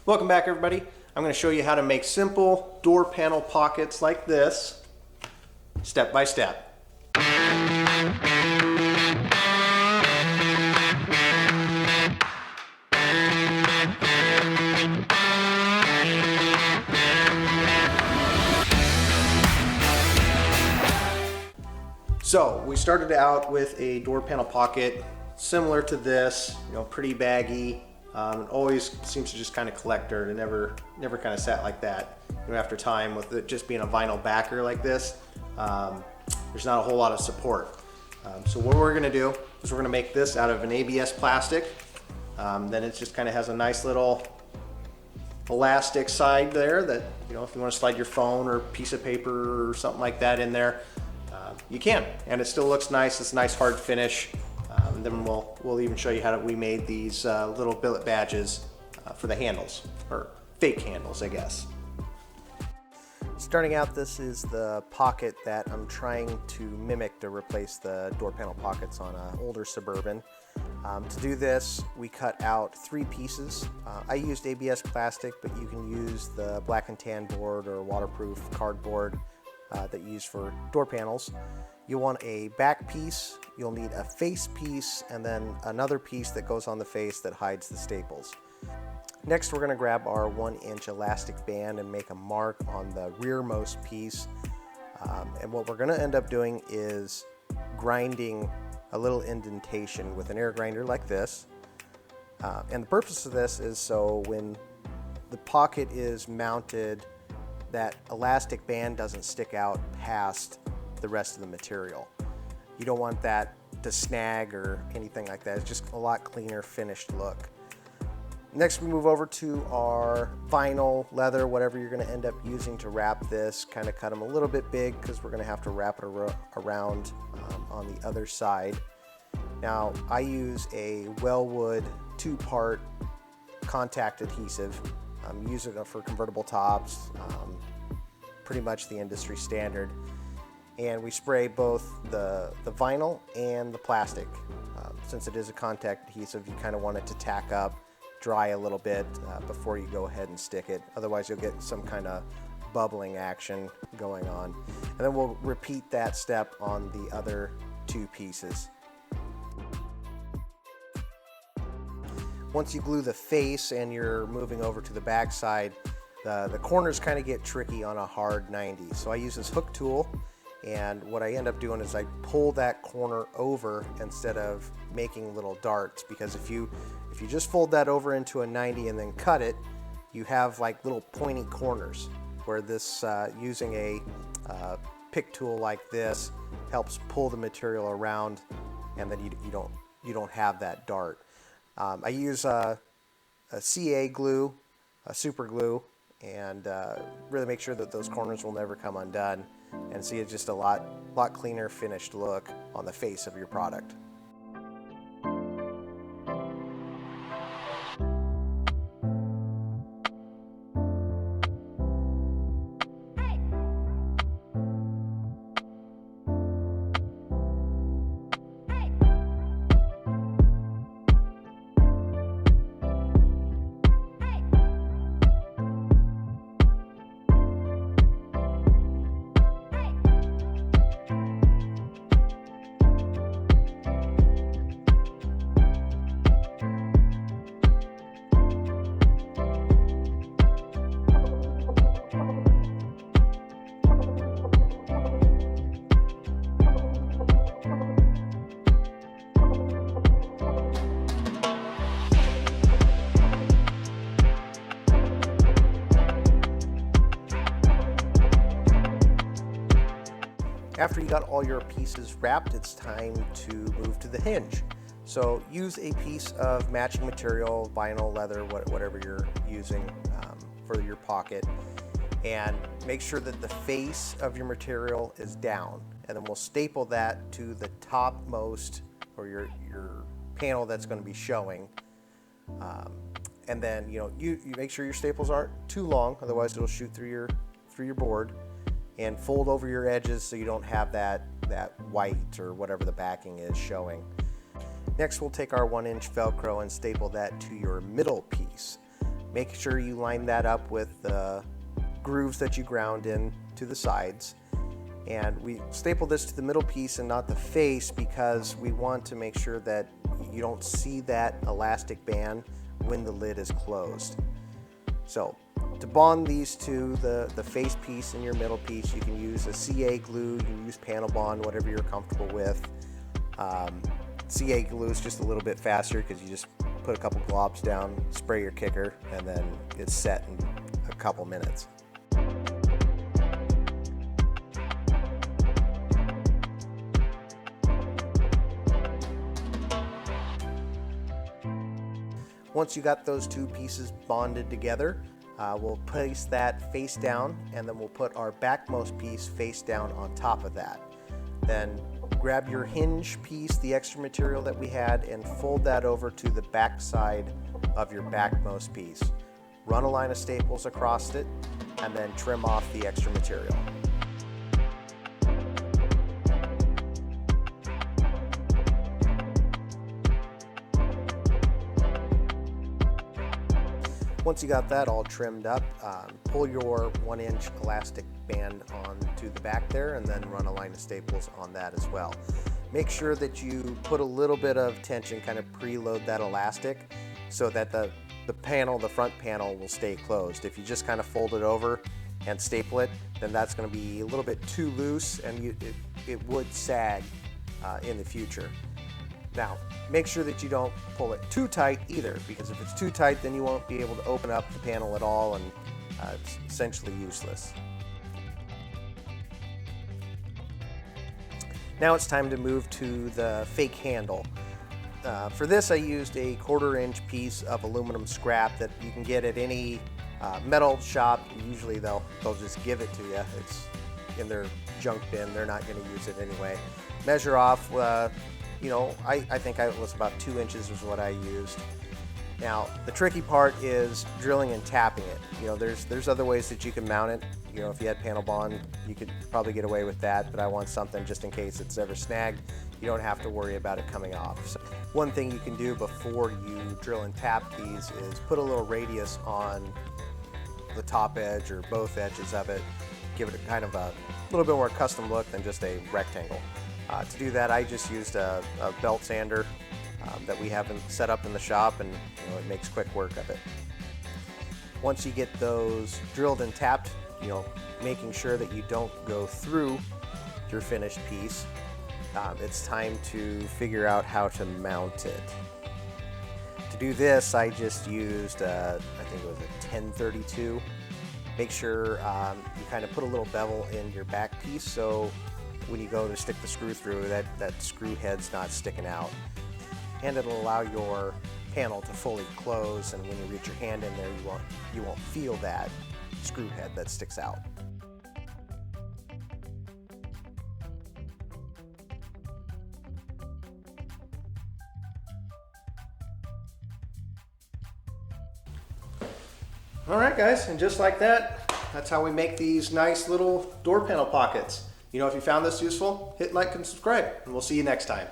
Welcome back, everybody. I'm going to show you how to make simple door panel pockets like this, step by step. So we started out with a door panel pocket similar to this, pretty baggy. It always seems to just kind of collect dirt. It never kind of sat like that. After time, with it just being a vinyl backer like this, there's not a whole lot of support. So what we're going to do is we're going to make this out of an ABS plastic. Then it just kind of has a nice little elastic side there that, if you want to slide your phone or piece of paper or something like that in there, you can. And it still looks nice. It's a nice hard finish. Then we'll even show you how we made these little billet badges for the handles, or fake handles, I guess. Starting out, this is the pocket that I'm trying to mimic to replace the door panel pockets on an older Suburban. To do this, we cut out 3 pieces. I used ABS plastic, but you can use the black and tan board or waterproof cardboard that you use for door panels. You'll want a back piece, you'll need a face piece, and then another piece that goes on the face that hides the staples. Next, we're going to grab our 1-inch elastic band and make a mark on the rearmost piece. And what we're going to end up doing is grinding a little indentation with an air grinder like this. And the purpose of this is so when the pocket is mounted, that elastic band doesn't stick out past the rest of the material. You don't want that to snag or anything like that. It's just a lot cleaner finished look. Next, we move over to our vinyl, leather, whatever you're going to end up using to wrap this. Kind of cut them a little bit big because we're going to have to wrap it around on the other side. Now, I use a Wellwood 2-part contact adhesive. I'm using it for convertible tops, pretty much the industry standard. And we spray both the vinyl and the plastic. Since it is a contact adhesive, you kind of want it to tack up, dry a little bit before you go ahead and stick it. Otherwise, you'll get some kind of bubbling action going on. And then we'll repeat that step on the other 2 pieces. Once you glue the face and you're moving over to the back side, the corners kind of get tricky on a hard 90. So I use this hook tool. And what I end up doing is I pull that corner over instead of making little darts, because if you just fold that over into a 90 and then cut it, you have like little pointy corners, where this using a pick tool like this helps pull the material around, and then you don't have that dart. I use a CA glue, a super glue, and really make sure that those corners will never come undone, and see it's just a lot cleaner finished look on the face of your product. After you got all your pieces wrapped, it's time to move to the hinge. So use a piece of matching material, vinyl, leather, whatever you're using for your pocket, and make sure that the face of your material is down. And then we'll staple that to the topmost, or your panel that's going to be showing. And then you make sure your staples aren't too long, otherwise it'll shoot through your board. And fold over your edges so you don't have that white or whatever the backing is showing. Next, we'll take our 1-inch Velcro and staple that to your middle piece. Make sure you line that up with the grooves that you ground in to the sides. And we staple this to the middle piece and not the face because we want to make sure that you don't see that elastic band when the lid is closed. So to bond these two, the face piece and your middle piece, you can use a CA glue, you can use panel bond, whatever you're comfortable with. CA glue is just a little bit faster because you just put a couple globs down, spray your kicker, and then it's set in a couple minutes. Once you got those two pieces bonded together, we'll place that face down, and then we'll put our backmost piece face down on top of that. Then grab your hinge piece, the extra material that we had, and fold that over to the back side of your backmost piece. Run a line of staples across it, and then trim off the extra material. Once you got that all trimmed up, pull your 1-inch elastic band onto the back there and then run a line of staples on that as well. Make sure that you put a little bit of tension, kind of preload that elastic so that the front panel will stay closed. If you just kind of fold it over and staple it, then that's going to be a little bit too loose and it would sag in the future. Now, make sure that you don't pull it too tight either, because if it's too tight, then you won't be able to open up the panel at all, and it's essentially useless. Now it's time to move to the fake handle. For this, I used a 1/4-inch piece of aluminum scrap that you can get at any metal shop. Usually they'll just give it to you. It's in their junk bin. They're not going to use it anyway. Measure off. I think it was about 2 inches was what I used. Now, the tricky part is drilling and tapping it. There's other ways that you can mount it. If you had panel bond, you could probably get away with that, but I want something just in case it's ever snagged. You don't have to worry about it coming off. So one thing you can do before you drill and tap these is put a little radius on the top edge or both edges of it. Give it a kind of a little bit more custom look than just a rectangle. To do that, I just used a belt sander that we have set up in the shop, and it makes quick work of it. Once you get those drilled and tapped, making sure that you don't go through your finished piece, it's time to figure out how to mount it. To do this, I just used, I think it was a 1032. Make sure you kind of put a little bevel in your back piece so when you go to stick the screw through, that screw head's not sticking out. And it'll allow your panel to fully close, and when you reach your hand in there, you won't feel that screw head that sticks out. All right, guys, and just like that, that's how we make these nice little door panel pockets. If you found this useful, hit like and subscribe, and we'll see you next time.